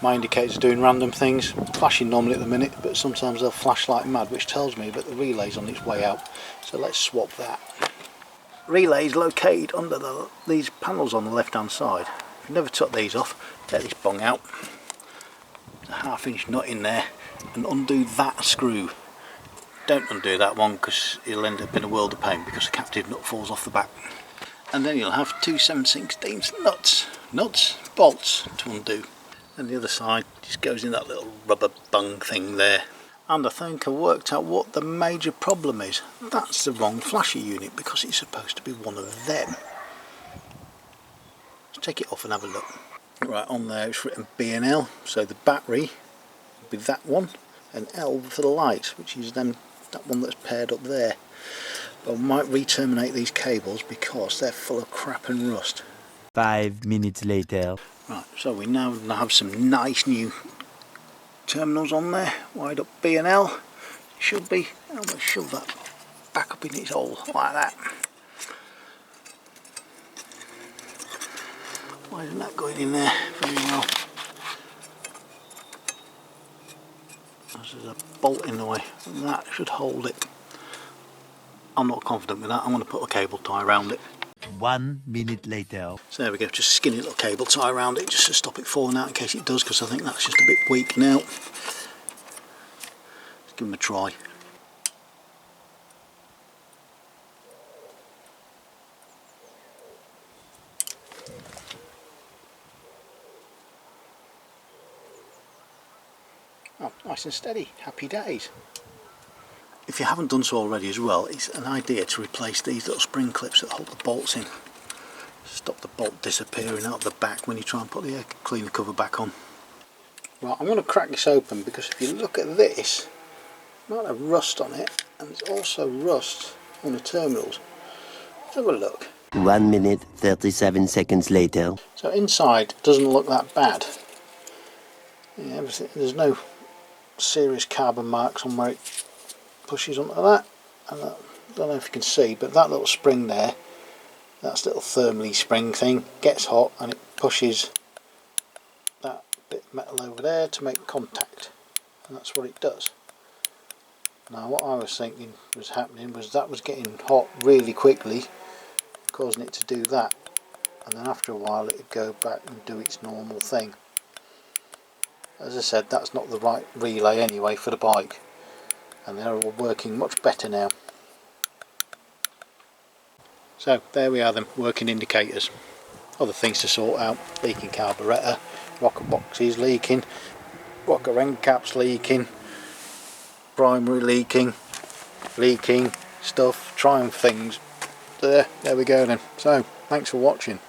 My indicators are doing random things, flashing normally at the minute, but sometimes they'll flash like mad, which tells me that the relay's on its way out. So let's swap that. Relay is located under these panels on the left hand side. If you never took these off, take this bung out, there's a 1/2 inch nut in there, and undo that screw. Don't undo that one because you'll end up in a world of pain because the captive nut falls off the back. And then you'll have 2 7/16 bolts to undo. And the other side just goes in that little rubber bung thing there. And I think I worked out what the major problem is. That's the wrong flasher unit because it's supposed to be one of them. Let's take it off and have a look. Right, on there it's written B and L, so the battery will be that one, and L for the lights, which is that one that's paired up there. But I might re-terminate these cables because they're full of crap and rust. 5 minutes later. Right, so we now have some nice new terminals on there, wired up B and L. It should be. I'm going to shove that back up in its hole like that. Why isn't that going in there very well? There's a bolt in the way, and that should hold it. I'm not confident with that. I'm going to put a cable tie around it. 1 minute later. So there we go, just skinny little cable tie around it just to stop it falling out in case it does, because I think that's just a bit weak now. Let's give them a try. Oh, nice and steady, happy days. If you haven't done so already as well, it's an idea to replace these little spring clips that hold the bolts in. Stop the bolt disappearing out the back when you try and put the air cleaner cover back on. Right, I'm going to crack this open because if you look at this, it might have rust on it, and there's also rust on the terminals. Let's have a look. 1 minute 37 seconds later. So inside doesn't look that bad. Yeah, everything, there's no serious carbon marks on where it pushes onto that, and I don't know if you can see, but that little spring there, that's little thermally spring thing, gets hot and it pushes that bit of metal over there to make contact, and that's what it does. Now what I was thinking was happening was that was getting hot really quickly, causing it to do that, and then after a while it would go back and do its normal thing. As I said, that's not the right relay anyway for the bike, and they're all working much better now. So there we are then, working indicators. Other things to sort out: leaking carburettor, rocker boxes leaking, rocker end caps leaking, primary leaking stuff, trying things. There we go then. So thanks for watching.